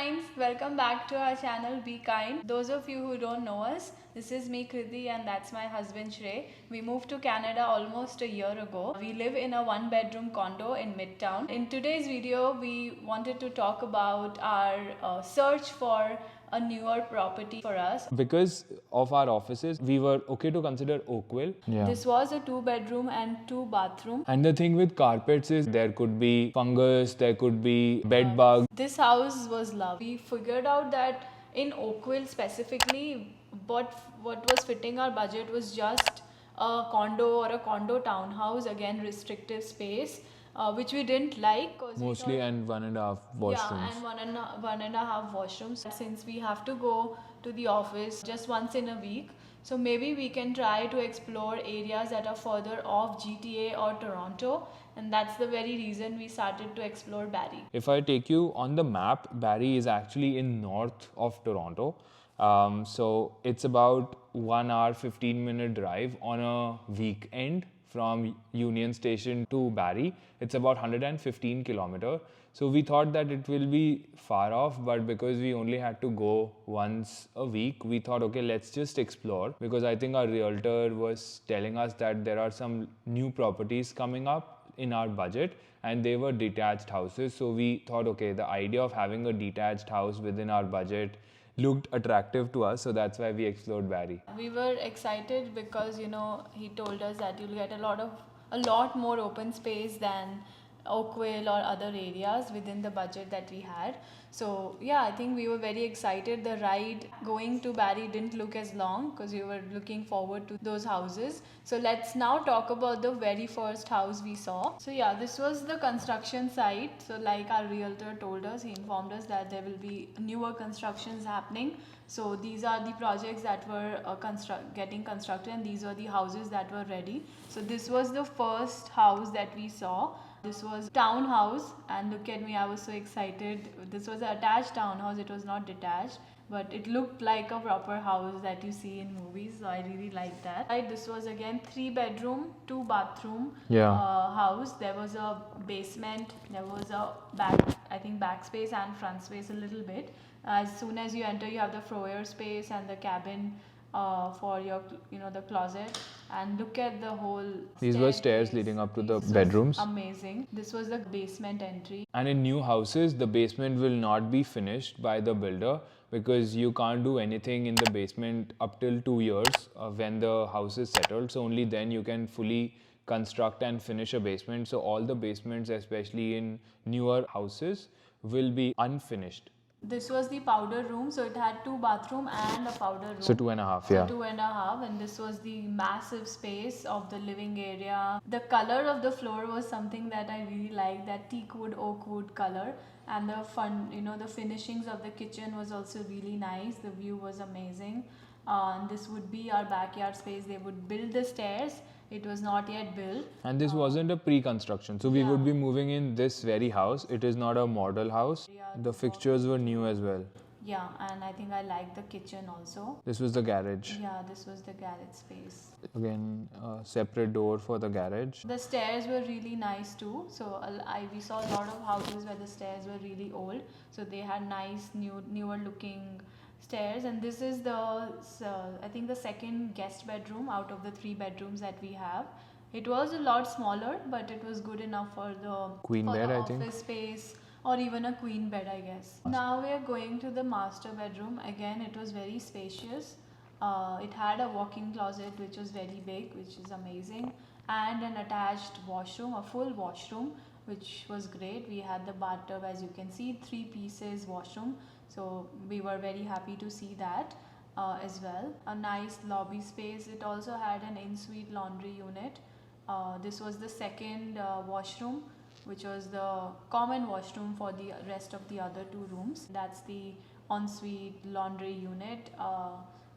Kinds, welcome back to our channel Be Kind. Those of you who don't know us, this is me Kriti and that's my husband Shrey. We moved to Canada almost a year ago. We live in a one-bedroom condo in Midtown. In today's video, we wanted to talk about our search for a newer property for us. Because of our offices, we were okay to consider Oakville. This was a 2-bedroom and 2-bathroom. And the thing with carpets is there could be fungus, there could be bed bugs. This house was loved. We figured out that in Oakville specifically, what was fitting our budget was just a condo or a condo townhouse, again restrictive space, which we didn't like. Mostly and 1.5 washrooms. Yeah, and one and a half washrooms. Since we have to go to the office just once in a week, so maybe we can try to explore areas that are further off GTA or Toronto, and that's the very reason we started to explore Barrie. If I take you on the map, Barrie is actually in north of Toronto. So it's about 1 hour 15-minute drive on a weekend from Union Station to Barrie. It's about 115 kilometers. So we thought that it will be far off, but because we only had to go once a week, we thought, okay, let's just explore. Because I think our realtor was telling us that there are some new properties coming up in our budget and they were detached houses. So we thought, okay, the idea of having a detached house within our budget looked attractive to us, so that's why we explored Barrie. We were excited because he told us that you'll get a lot more open space than Oakville or other areas within the budget that we had. So yeah, I think we were very excited. The ride going to Barrie didn't look as long because we were looking forward to those houses. So let's now talk about the very first house we saw. So yeah, this was the construction site. So like our realtor told us, he informed us that there will be newer constructions happening. So these are the projects that were getting constructed, and these were the houses that were ready. So this was the first house that we saw. This was townhouse, and look at me, I was so excited. This was an attached townhouse, it was not detached, but it looked like a proper house that you see in movies, so I really liked that. This was again 3-bedroom, 2-bathroom house. There was a basement, there was a back space and front space a little bit. As soon as you enter, you have the foyer space and the cabin for your the closet, and look at the whole these were stairs leading up to the bedrooms. Amazing. This was the basement entry. And in new houses, the basement will not be finished by the builder because you can't do anything in the basement up till 2 years when the house is settled. So only then you can fully construct and finish a basement. So all the basements, especially in newer houses, will be unfinished. This was the powder room, so it had 2 bathrooms and a powder room. So 2.5, yeah. 2.5, and this was the massive space of the living area. The color of the floor was something that I really liked, that teak wood, oak wood color, and the finishings of the kitchen was also really nice. The view was amazing. And this would be our backyard space. They would build the stairs. It was not yet built. And this wasn't a pre-construction. So we would be moving in this very house. It is not a model house. The fixtures were new as well. Yeah, and I think I liked the kitchen also. This was the garage. Yeah, this was the garage space. Again, a separate door for the garage. The stairs were really nice too. So we saw a lot of houses where the stairs were really old. So they had nice, newer looking stairs, and this is I think the second guest bedroom out of the 3 bedrooms that we have. It was a lot smaller, but it was good enough for the queen bed, I think, office space, or even a queen bed, I guess. Now we are going to the master bedroom. Again, it was very spacious. It had a walk-in closet which was very big, which is amazing, and an attached washroom, a full washroom, which was great. We had the bathtub, as you can see, 3 pieces washroom. So we were very happy to see that as well. A nice lobby space. It also had an in-suite laundry unit. This was the second washroom, which was the common washroom for the rest of the other 2 rooms. That's the ensuite laundry unit,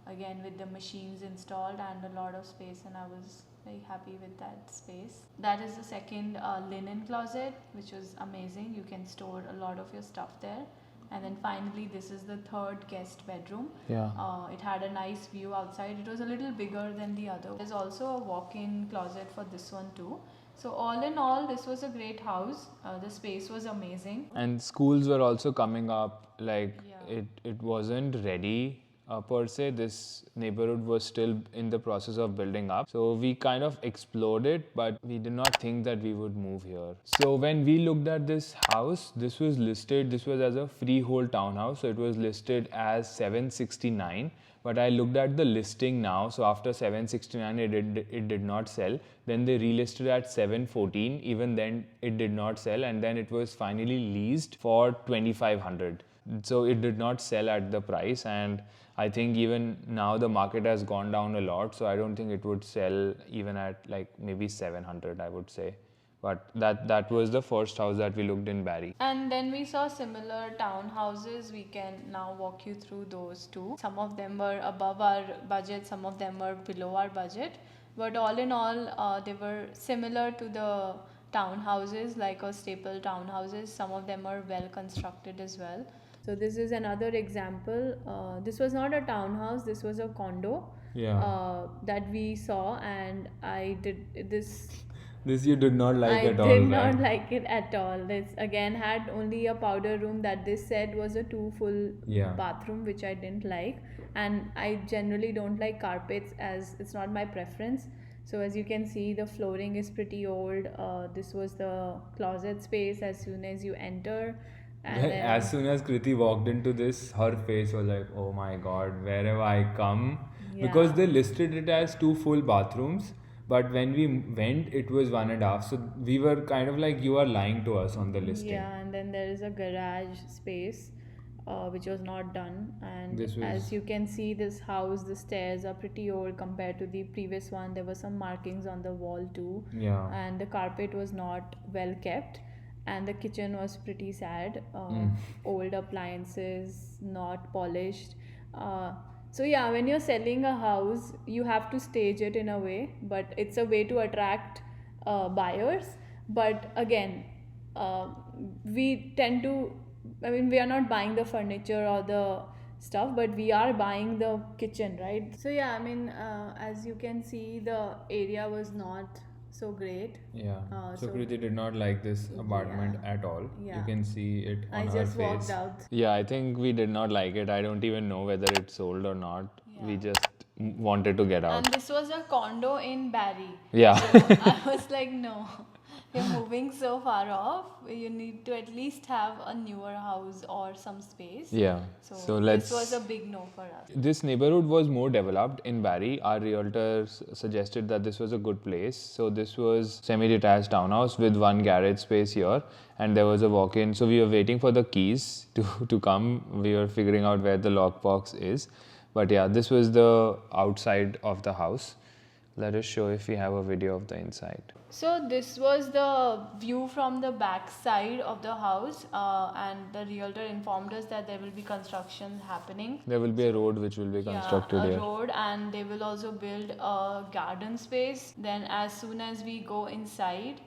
again with the machines installed and a lot of space, and I was very happy with that space. That is the second linen closet, which was amazing. You can store a lot of your stuff there. And then finally, this is the third guest bedroom. Yeah. It had a nice view outside. It was a little bigger than the other. There's also a walk-in closet for this one too. So all in all, this was a great house. The space was amazing. And schools were also coming up. Like Yeah. it wasn't ready per se. This neighborhood was still in the process of building up. So we kind of explored it, but we did not think that we would move here. So when we looked at this house, this was listed. This was as a freehold townhouse. So it was listed as 769. But I looked at the listing now, so after 769 it did not sell. Then they relisted at 714, even then it did not sell, and then it was finally leased for 2500. So it did not sell at the price, and I think even now the market has gone down a lot, so I don't think it would sell even at like maybe 700, I would say. But that was the first house that we looked in Barrie. And then we saw similar townhouses. We can now walk you through those too. Some of them were above our budget, some of them were below our budget. But all in all, they were similar to the townhouses, like a staple townhouses. Some of them are well constructed as well. So this is another example. This was not a townhouse. This was a condo. Yeah. That we saw, and I did this. This you did not like I at all, did right? not like it at all. This again had only a powder room that this said was a two full Yeah. bathroom, which I didn't like. And I generally don't like carpets as it's not my preference. So as you can see, the flooring is pretty old. This was the closet space as soon as you enter. And then, As soon as Kriti walked into this, her face was like, oh my god, where have I come? Because Yeah. they listed it as two full bathrooms, but when we went, it was 1.5. So we were kind of like, you are lying to us on the listing. Yeah, and then there is a garage space, which was not done. And This was- as you can see, this house, the stairs are pretty old compared to the previous one. There were some markings on the wall too. Yeah. And the carpet was not well kept. And the kitchen was pretty sad. Old appliances, not polished. So yeah, when you're selling a house, you have to stage it in a way, but it's a way to attract buyers. But again, we tend to, I mean, we are not buying the furniture or the stuff, but we are buying the kitchen, right? So yeah, I mean, as you can see, the area was not so great. Yeah. So so- Kriti did not like this apartment Yeah. at all. Yeah. You can see it on I her just face. walked out. Yeah, I think we did not like it. I don't even know whether it sold or not. We Yeah. just wanted to get out. And this was a condo in Barrie. Yeah. So I was like, no, you're moving so far off. You need to at least have a newer house or some space. Yeah. So let's. this was a big no for us. This neighborhood was more developed in Barrie. Our realtors suggested that this was a good place. So this was semi-detached townhouse with one garage space here, and there was a walk-in. So we were waiting for the keys to come. We were figuring out where the lockbox is. But yeah, this was the outside of the house. Let us show if we have a video of the inside. So this was the view from the back side of the house, and the realtor informed us that there will be construction happening. There will be a road which will be constructed Yeah, a here. road, and they will also build a garden space. Then as soon as we go inside,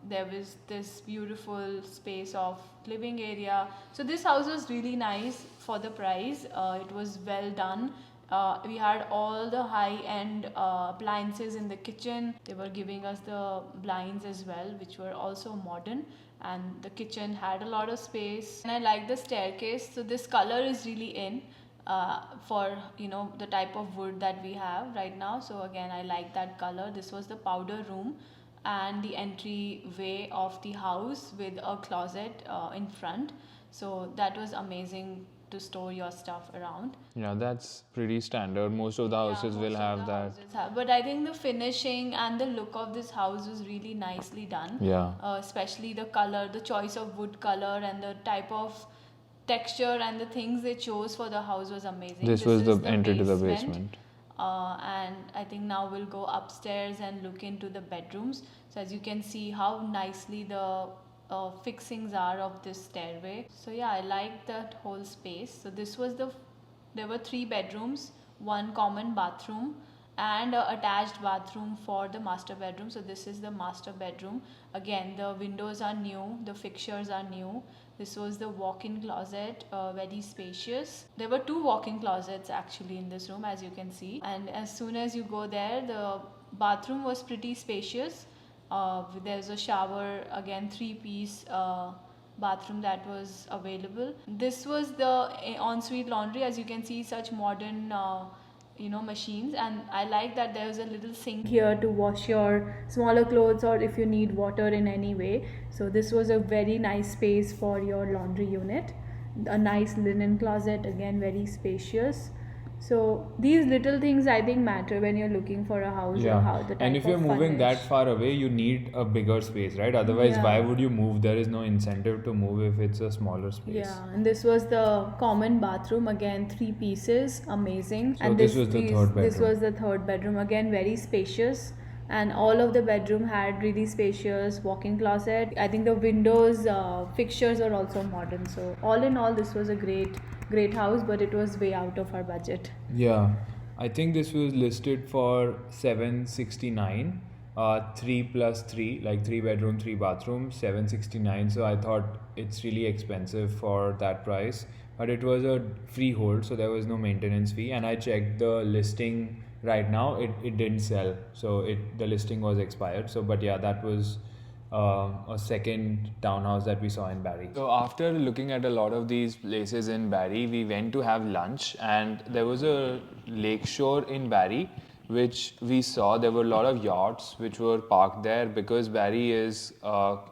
there was this beautiful space of living area. So this house was really nice for the price. It was well done. We had all the high-end appliances in the kitchen. They were giving us the blinds as well, which were also modern. And the kitchen had a lot of space. And I like the staircase. So this color is really in for the type of wood that we have right now. So again, I like that color. This was the powder room and the entryway of the house with a closet in front. So that was amazing to store your stuff around. Yeah, that's pretty standard. Most of the houses Yeah, will most have of the that. houses have. But I think the finishing and the look of this house was really nicely done. Yeah. Especially the color, the choice of wood color, and the type of texture and the things they chose for the house was amazing. This was the is entry to the basement. And I think now we'll go upstairs and look into the bedrooms. So as you can see how nicely the fixings are of this stairway. So yeah, I like that whole space. So this was there were 3 bedrooms, 1 common bathroom, and a attached bathroom for the master bedroom. So this is the master bedroom. Again, the windows are new, the fixtures are new. This was the walk-in closet, very spacious. There were 2 walk-in closets actually in this room, as you can see. And as soon as you go there, the bathroom was pretty spacious. There's a shower, again 3-piece bathroom that was available. This was the ensuite laundry. As you can see, such modern machines, and I like that there's a little sink here to wash your smaller clothes or if you need water in any way. So this was a very nice space for your laundry unit. A nice linen closet, again very spacious. So these little things I think matter when you're looking for a house, or how the type and if you're of moving that furnish. far away, you need a bigger space, right? Otherwise, why Yeah. would you move? There is no incentive to move if it's a smaller space. Yeah, and this was the common bathroom, again 3 pieces, amazing. So And this was the third this bedroom. was the third bedroom, again very spacious, and all of the bedroom had really spacious walk-in closet. I think the windows fixtures are also modern. So all in all, this was a great house, but it was way out of our budget. Yeah, I think this was listed for 769, 3+3, like 3 bedroom, 3 bathroom, 769. So I thought it's really expensive for that price. But it was a freehold, so there was no maintenance fee. And I checked the listing right now; it didn't sell, so the listing was expired. So, but yeah, that was a second townhouse that we saw in Barrie. So after looking at a lot of these places in Barrie, we went to have lunch, and there was a lakeshore in Barrie which we saw. There were a lot of yachts which were parked there because Barrie is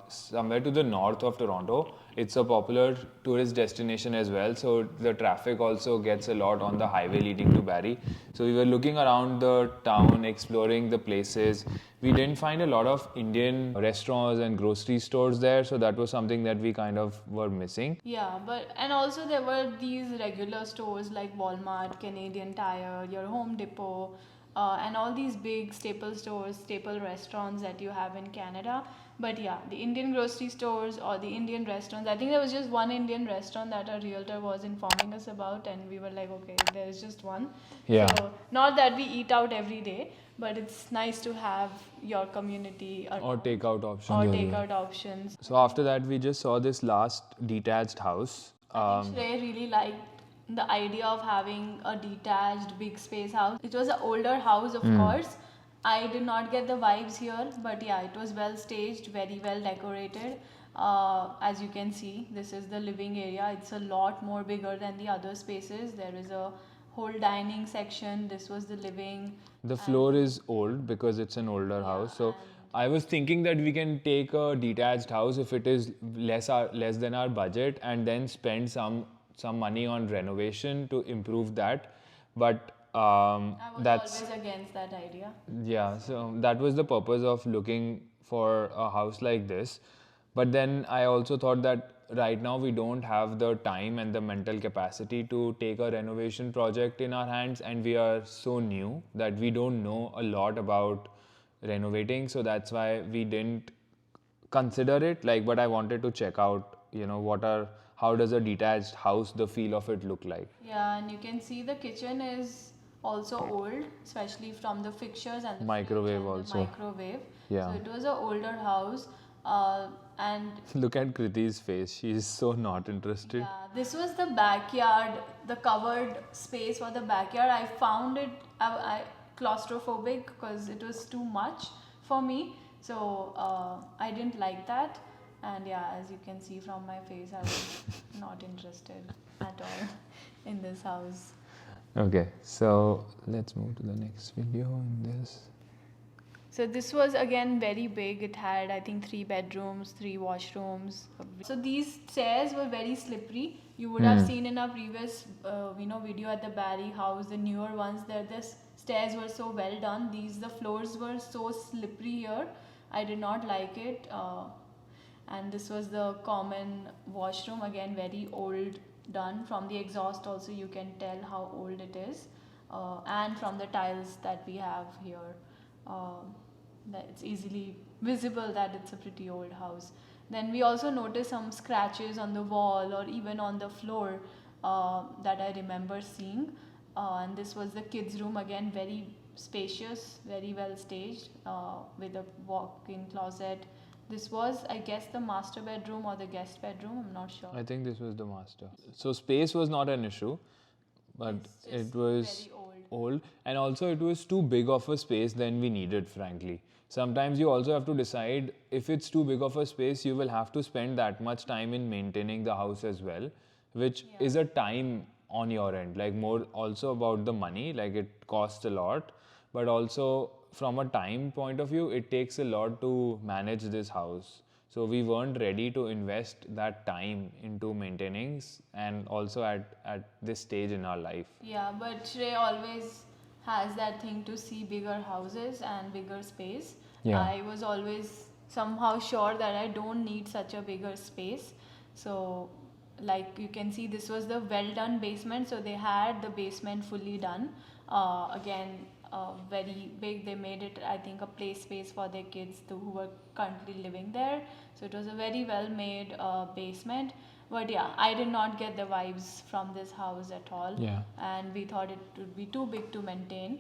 somewhere to the north of Toronto. It's a popular tourist destination as well, so the traffic also gets a lot on the highway leading to Barrie. So we were looking around the town, exploring the places. We didn't find a lot of Indian restaurants and grocery stores there, so that was something that we kind of were missing. Yeah, and also there were these regular stores like Walmart, Canadian Tire, your Home Depot, and all these big staple stores, staple restaurants that you have in Canada. But yeah, the Indian grocery stores or the Indian restaurants, I think there was just one Indian restaurant that our realtor was informing us about, and we were like, okay, there's just one. Yeah. So, not that we eat out every day, but it's nice to have your community Or takeout options. or as well. takeout options. So after that, we just saw this last detached house. I think Shrey really liked the idea of having a detached big space house. It was an older house, of course. I did not get the vibes here, but yeah, it was well staged, very well decorated. As you can see, this is the living area. It's a lot more bigger than the other spaces. There is a whole dining section. This was the living. The floor is old because it's an older house. So I was thinking that we can take a detached house if it is less than our budget, and then spend some money on renovation to improve that. But I was that's always against that idea. yeah. So that was the purpose of looking for a house like this. But then I also thought that right now we don't have the time and the mental capacity to take a renovation project in our hands, and we are so new that we don't know a lot about renovating. So that's why we didn't consider it. Like, but I wanted to check out, how does a detached house, the feel of it look like? Yeah, and you can see the kitchen is also old, especially from the fixtures and the Microwave fridge and also. the microwave. Yeah. So it was an older house, and Look at Kriti's face. She is so not interested. yeah, this was the backyard, the covered space for the backyard. I found it claustrophobic because it was too much for me. So I didn't like that. And yeah, as you can see from my face, I was not interested at all in this house. Okay, so let's move to the next video in this. So this was again very big. It had, I think, 3 bedrooms, 3 washrooms. So these stairs were very slippery. You would have seen in our previous, video at the Barrie house, the newer ones. There, the stairs were so well done. The floors were so slippery here. I did not like it. And this was the common washroom, again very old done. From the exhaust also you can tell how old it is, and from the tiles that we have here, that it's easily visible that it's a pretty old house. Then we also noticed some scratches on the wall or even on the floor, that I remember seeing, and this was the kids room, again very spacious, very well staged, with a walk-in closet. This was, I guess, the master bedroom or the guest bedroom. I'm not sure. I think this was the master. So space was not an issue, but It's just it was very old. old, and also it was too big of a space than we needed, frankly. sometimes you also have to decide if it's too big of a space, you will have to spend that much time in maintaining the house as well, which is a time on your end, like more also about the money, like it costs a lot, but also from a time point of view, it takes a lot to manage this house. So we weren't ready to invest that time into maintaining and also at this stage in our life. Yeah, but Shrey always has that thing to see bigger houses and bigger space. Yeah. I was always somehow sure that I don't need such a bigger space. So, like you can see, this was the well done basement. So, they had the basement fully done. Again, very big. They made it, I think, a play space for their kids who were currently living there. So, it was a very well made basement. But yeah, I did not get the vibes from this house at all. Yeah. And we thought it would be too big to maintain.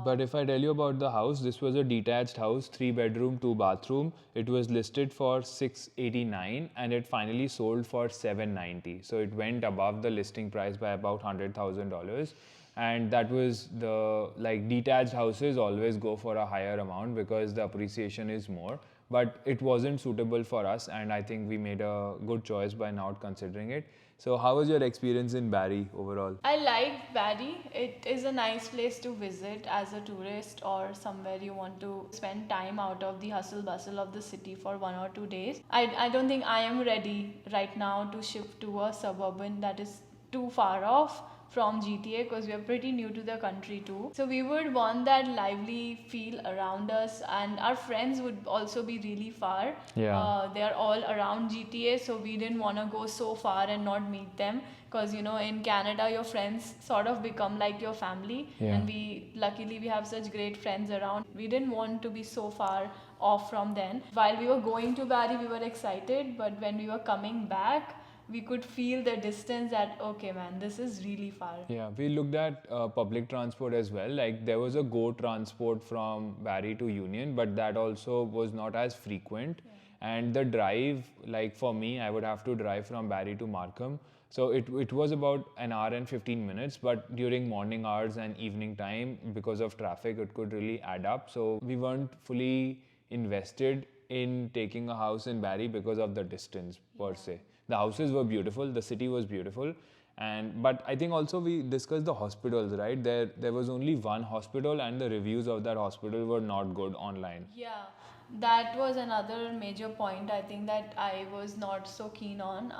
But if I tell you about the house, this was a detached house, 3 bedroom, 2 bathroom. It was listed for 689 and it finally sold for 790. So it went above the listing price by about $100,000. And that was the, like, detached houses always go for a higher amount because the appreciation is more. But it wasn't suitable for us, and I think we made a good choice by not considering it. So how was your experience in Barrie overall? I like Barrie. It is a nice place to visit as a tourist or somewhere you want to spend time out of the hustle bustle of the city for 1 or 2 days. I don't think I am ready right now to shift to a suburban that is too far off from GTA because we are pretty new to the country too. So we would want that lively feel around us, and our friends would also be really far. Yeah. They are all around GTA, so we didn't want to go so far and not meet them because in Canada your friends sort of become like your family. Yeah. And we luckily we have such great friends around. We didn't want to be so far off from them. While we were going to Barrie, we were excited, but when we were coming back, we could feel the distance that okay man, this is really far. Yeah, we looked at public transport as well. Like there was a Go transport from Barrie to Union, but that also was not as frequent. And the drive, like for me, I would have to drive from Barrie to Markham. So it was about an hour and 15 minutes, but during morning hours and evening time, because of traffic, it could really add up. So we weren't fully invested in taking a house in Barrie because of the distance per se. The houses were beautiful, the city was beautiful, but I think also we discussed the hospitals, right? There was only one hospital, and the reviews of that hospital were not good online. Yeah, that was another major point I think that I was not so keen on.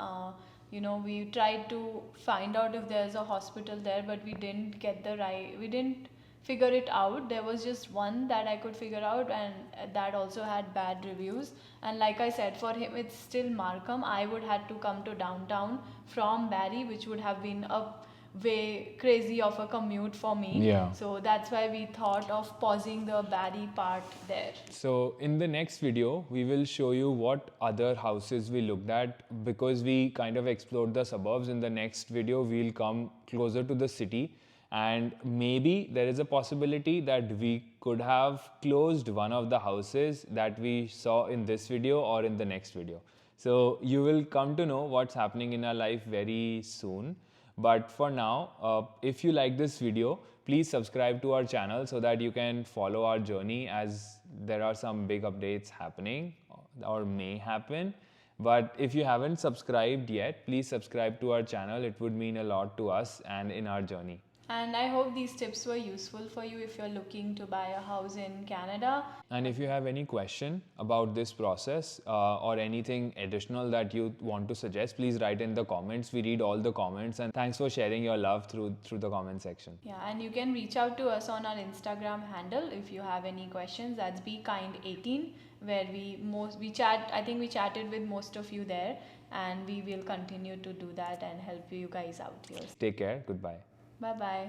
We tried to find out if there's a hospital there, but we didn't figure it out. There was just one that I could figure out, and that also had bad reviews. And like I said, for him, it's still Markham. I would have to come to downtown from Barrie, which would have been a way crazy of a commute for me. Yeah. So that's why we thought of pausing the Barrie part there. So in the next video, we will show you what other houses we looked at because we kind of explored the suburbs. In the next video, we'll come closer to the city, and maybe there is a possibility that we could have closed one of the houses that we saw in this video or in the next video. So you will come to know what's happening in our life very soon. But for now, if you like this video, please subscribe to our channel so that you can follow our journey, as there are some big updates happening or may happen. But if you haven't subscribed yet, please subscribe to our channel. It would mean a lot to us and in our journey. And I hope these tips were useful for you if you're looking to buy a house in Canada. And if you have any question about this process or anything additional that you want to suggest, please write in the comments. We read all the comments, and thanks for sharing your love through the comment section. Yeah, and you can reach out to us on our Instagram handle if you have any questions. That's becaind18, where we chat. I think we chatted with most of you there, and we will continue to do that and help you guys out here. Take care. Goodbye. Bye bye.